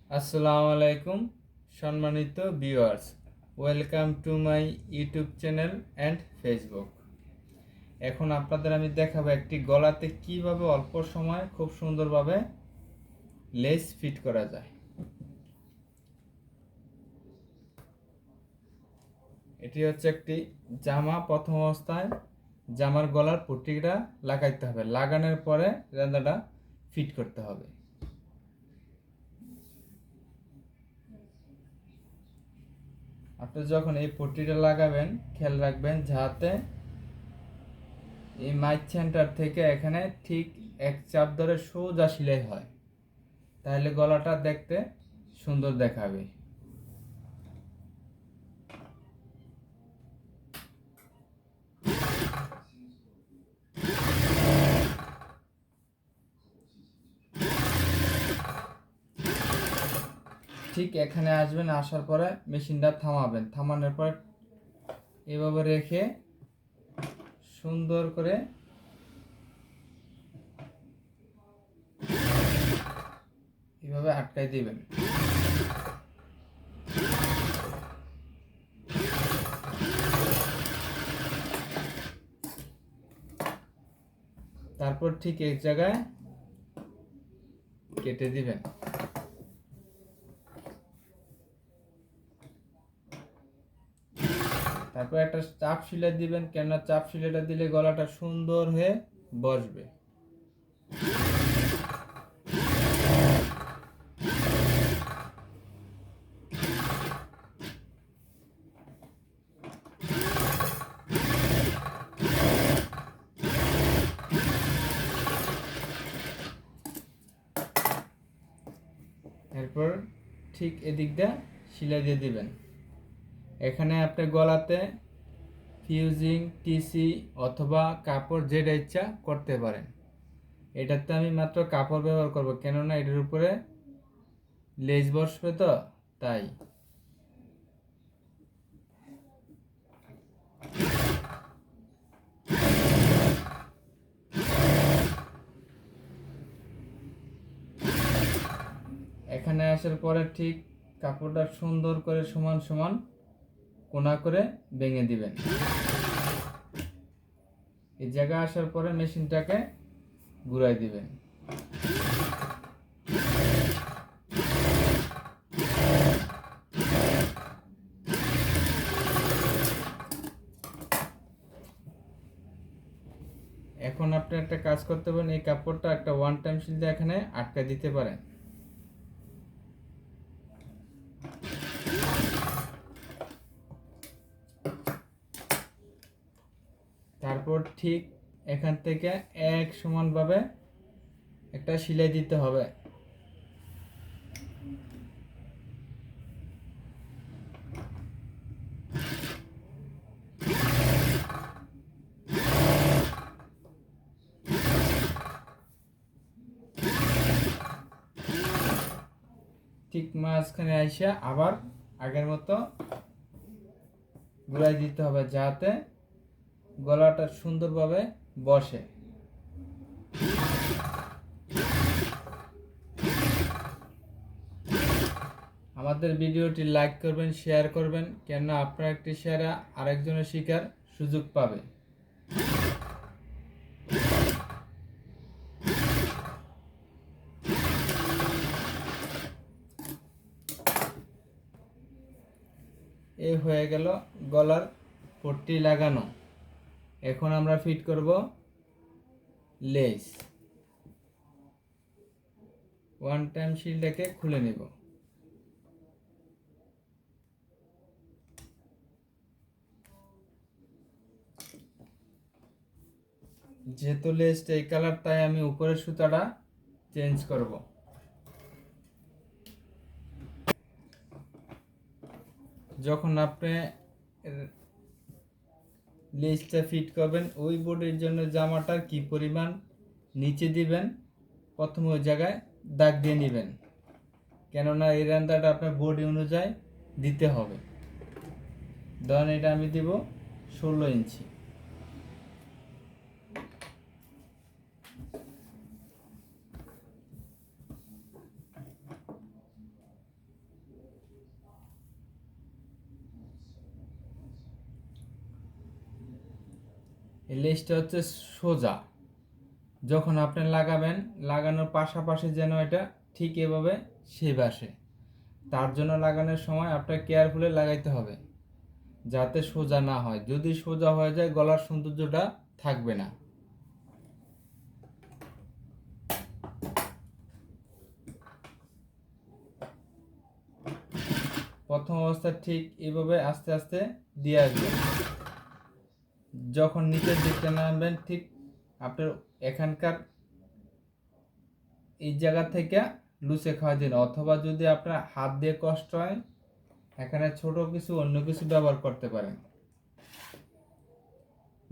আসসালামু আলাইকুম সম্মানিত viewers, welcome to my YouTube channel and Facebook. এখন আপনাদের আমি দেখাবো একটি গলাতে কিভাবে অল্প সময়ে খুব সুন্দরভাবে লেস ফিট করা যায়। এটি হচ্ছে একটি জামা। প্রথম অবস্থায় জামার গলার পট্টিটা লাগাইতে হবে, লাগানোর পরে রেঁধাটা ফিট করতে হবে। আপনি যখন এই পট্টিটা লাগাবেন খেয়াল রাখবেন যাতে এই মাইক সেন্টার থেকে এখানে ঠিক এক চাপ ধরে সোজা সেলাই হয়, তাহলে গলাটা দেখতে সুন্দর দেখাবে। ঠিক এখানে আসবেন, আসার পরে মেশিনটা থামাবেন, থামানোর পর এভাবে রেখে সুন্দর করে এভাবে আটকাই দিবেন। তারপর ঠিক এক জায়গায় কেটে দিবেন। তারপর একটা চাপ সেলাই দিবেন, কেননা চাপ সেলাইটা দিলে গলাটা সুন্দর হয়ে বসবে। এরপর ঠিক এদিকটা সেলাই দিয়ে দিবেন। এখানে আপনি গলাতে ফিউজিং, টিসি অথবা কাপড় যেটা ইচ্ছা করতে পারেন। এটাতে আমি মাত্র কাপড় ব্যবহার করব, কেননা এটার উপরে লেজ বসবে তো তাই। এখানে আসার পরে ঠিক কাপড়টা সুন্দর করে সমান সমান কোনা করে ভেঙে দিবেন। এই জায়গায় আসার পরে মেশিনটাকে ঘুরাই দিবেন। এখন আপনি একটা কাজ করতে পারেন, এই কাপড়টা একটা ওয়ান টাইম সিল দিয়ে এখানে আটকে দিতে পারেন। তারপর ঠিক এখান থেকে এক সমানভাবে একটা সেলাই দিতে হবে। ঠিক মাঝখানে আইসা আবার আগের মতো ঘুরাই দিতে হবে, যাতে গলাটা সুন্দরভাবে বসে। আমাদের ভিডিওটি লাইক করবেন, শেয়ার করবেন, কেননা আপনার একটি শেয়ারে আরেকজনের শিকার সুযোগ পাবে। এই হয়ে গেল গলার পট্টি লাগানো। এখন আমরা ফিট করব লেস। ওয়ান টাইম শিলটাকে খুলে নেব। যেহেতু লেসটা এই কালার, তাই আমি উপরের সুতাটা চেঞ্জ করব। যখন আপনি লেসটা ফিট করবেন, ওই বোর্ডের জন্য জামাটার কি পরিমাণ নিচে দিবেন প্রথমে ওই জায়গায় দাগ দিয়ে নেবেন, কেননা এই রান্দাটা আপনার বডি অনুযায়ী দিতে হবে। ধরেন এটা আমি দিব 16 ইঞ্চি। এই লেসটা হচ্ছে সোজা। যখন আপনি লাগাবেন, লাগানোর পাশাপাশি যেন এটা ঠিক এভাবে শেপ আসে। তার জন্য লাগানোর সময় আপনার কেয়ারফুলি লাগাইতে হবে, যাতে সোজা না হয়। যদি সোজা হয়ে যায় গলার সৌন্দর্যটা থাকবে না। প্রথম অবস্থায় ঠিক এভাবে আস্তে আস্তে দিয়ে আসবেন। যখন নিচের দিকটা নামবেন, ঠিক আপনার এখানকার এই জায়গা থেকে লুচে খাওয়া দিন, অথবা যদি আপনার হাত দিয়ে কষ্ট হয়, এখানে ছোট কিছু অন্য কিছু ব্যবহার করতে পারেন,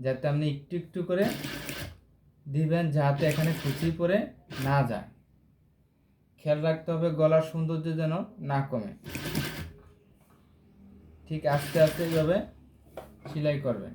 যাতে আপনি একটু একটু করে দিবেন, যাতে এখানে কুচি পরে না যায়। খেয়াল রাখতে হবে গলার সৌন্দর্য যেন না কমে। ঠিক আস্তে আস্তে এইভাবে সেলাই করবেন।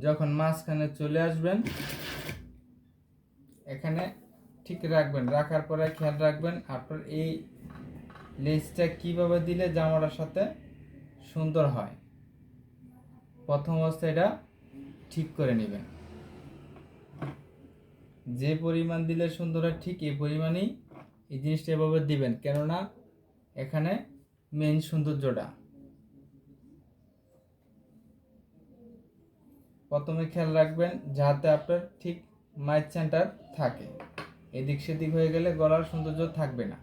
যখন মাঝখানে চলে আসবেন, এখানে ঠিক রাখবেন। রাখার পরে খেয়াল রাখবেন আপনার এই লেসটা কিভাবে দিলে জামাটার সাথে সুন্দর হয়। প্রথম অবস্থায় এটা ঠিক করে নেবেন। যে পরিমাণ দিলে সুন্দর হয় ঠিক এই পরিমাণই এই জিনিসটা এভাবে দিবেন, কেননা এখানে মেইন সৌন্দর্যটা। প্রথমে খেয়াল রাখবেন যাতে আপনার ঠিক মাইচ সেন্টার থাকে। এদিক সেদিক হয়ে গেলে গলার সৌন্দর্য থাকবে না।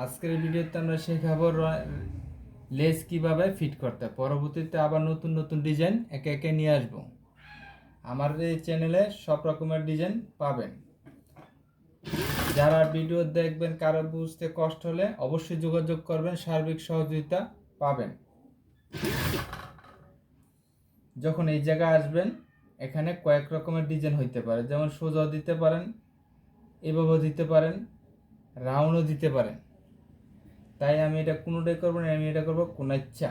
আজকের ভিডিওতে আমরা শেখাবো লেস কিভাবে ফিট করতে। পরবর্তীতে আবার নতুন নতুন ডিজাইন একে একে নিয়ে আসবো। আমার এই চ্যানেলে সব রকমের ডিজাইন পাবেন। যারা ভিডিও দেখবেন কারো বুঝতে কষ্ট হলে অবশ্যই যোগাযোগ করবেন, সার্বিক সহযোগিতা পাবেন। যখন এই জায়গায় আসবেন, এখানে কয়েক রকমের ডিজাইন হইতে পারে, যেমন সোজাও দিতে পারেন, এভাবেও দিতে পারেন, রাউন্ডও দিতে পারেন। তাই আমি এটা কোনোটাই করবো না, আমি এটা করবো কোনাচ্চা,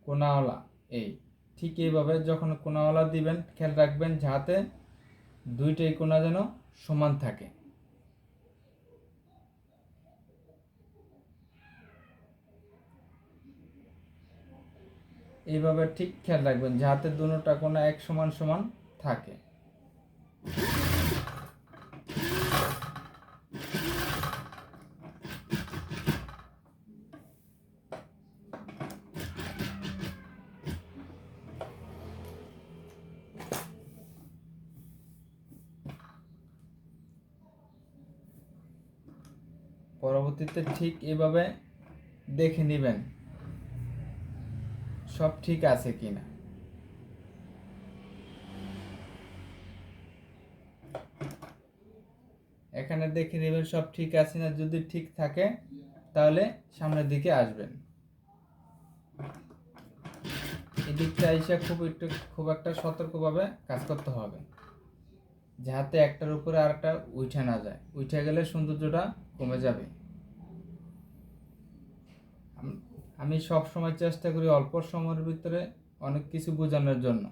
কোনাওয়ালা। এই ঠিক এইভাবে যখন কোনাওয়ালা দিবেন, খেয়াল রাখবেন যাতে দুইটাই কোনা যেন সমান থাকে। এইভাবে ঠিক খেয়াল রাখবেন যাতে দুটোটা কোনা এক সমান সমান থাকে। পরবর্তীতে ঠিক এভাবে দেখে নেবেন সব ঠিক আছে কিনা। এখানে দেখে নেবেন সব ঠিক আছে না। যদি ঠিক থাকে তাহলে সামনের দিকে আসবেন। এদিকটা এসে খুব একটা সতর্কভাবে কাজ করতে হবে, যাতে একটার উপরে আরেকটা উঠে না যায়। উঠে গেলে সৌন্দর্যটা কমে যাবে। আমি সব সময় চেষ্টা করি অল্প সময়ের ভিতরে অনেক কিছু বোঝানোর জন্য।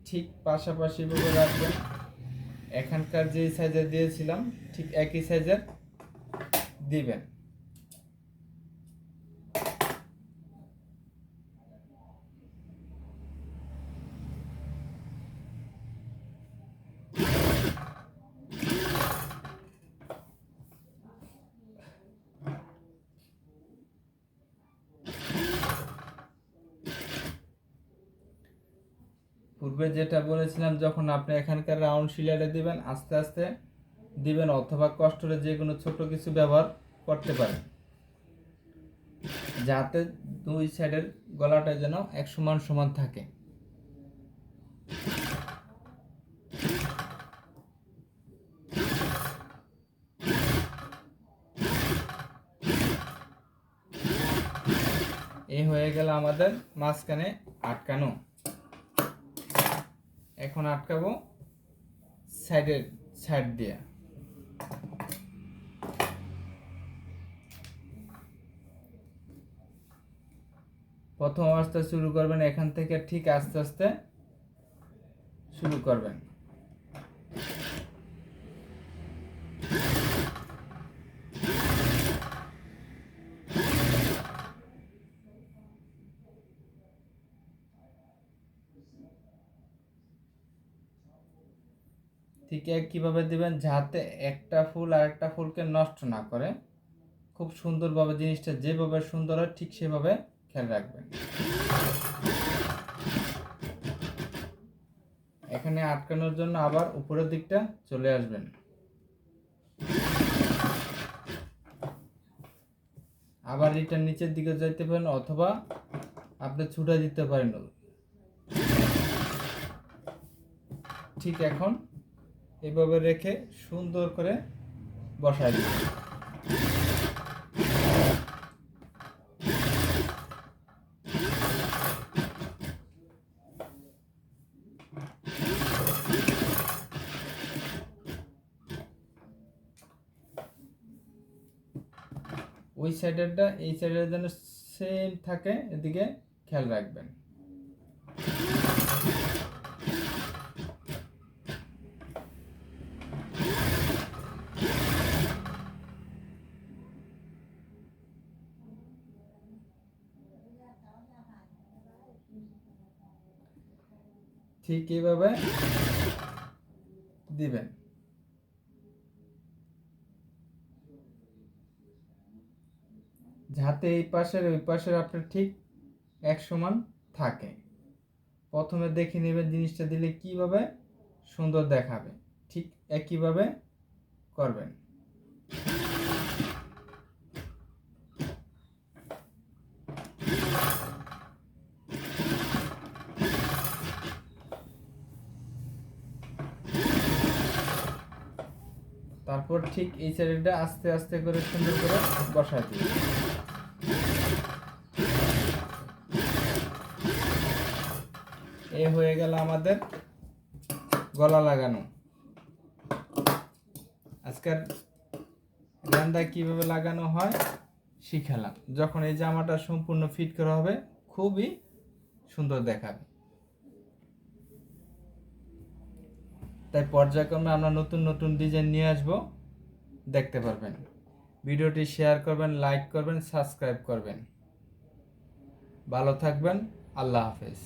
ঠিক পাশাপাশি ভাবে রাখবেন। এখানকার যে সাইজে দিয়েছিলাম ঠিক একই সাইজের দিবেন। পূর্বে যেটা বলেছিলাম, যখন আপনি এখানকার রাউন্ড সিলাইটা দিবেন আস্তে আস্তে দিবেন, অথবা কষ্টরে যে কোনো ছোট কিছু ব্যবহার করতে পারেন, যাতে দুই সাইডের গলাটা যেন এক সমান সমান থাকে। এই হয়ে গেল আমাদের মাঝখানে আটকানো। এখন আটকাবো সাইড দিয়ে। প্রথম অবস্থা শুরু করবেন এখান থেকে, ঠিক আস্তে আস্তে শুরু করবেন। ঠিক একইভাবে দিবেন, যাতে একটা ফুল আর একটা ফুলকে নষ্ট না করে। খুব সুন্দরভাবে জিনিসটা যেভাবে সুন্দর হয় ঠিক সেভাবে খেয়াল রাখবেন। এখানে আটকানোর জন্য আবার উপরের দিকটা চলে আসবেন, আবার রিটার্ন নিচের দিকে যাইতে পারেন, অথবা আপনি ছুটা দিতে পারেন। ঠিক এখন এইভাবে রেখে সুন্দর করে বসাই দিবেন। ওই সাইডেরটা এই সাইডের যেন সেম থাকে, এদিকে খেয়াল রাখবেন। ঠিক এইভাবে দিবেন, যাতে এই পাশের ওই পাশের আপনার ঠিক এক সমান থাকে। প্রথমে দেখে নেবেন জিনিসটা দিলে কিভাবে সুন্দর দেখাবে, ঠিক একইভাবে করবেন। তারপর ঠিক এই সাইডটা আস্তে আস্তে করে সুন্দর করে বসাই দিন। এই হয়ে গেল আমাদের গলা লাগানো। আজকের লেহেঙ্গা কিভাবে লাগানো হয় শিখালাম। যখন এই জামাটা সম্পূর্ণ ফিট করা হবে খুবই সুন্দর দেখাবে। তাই পর্যায়ক্রমে আমরা নতুন নতুন ডিজাইন নিয়ে আসব, দেখতে পারবেন। ভিডিওটি শেয়ার করবেন, লাইক করবেন, সাবস্ক্রাইব করবেন। ভালো থাকবেন। আল্লাহ হাফেজ।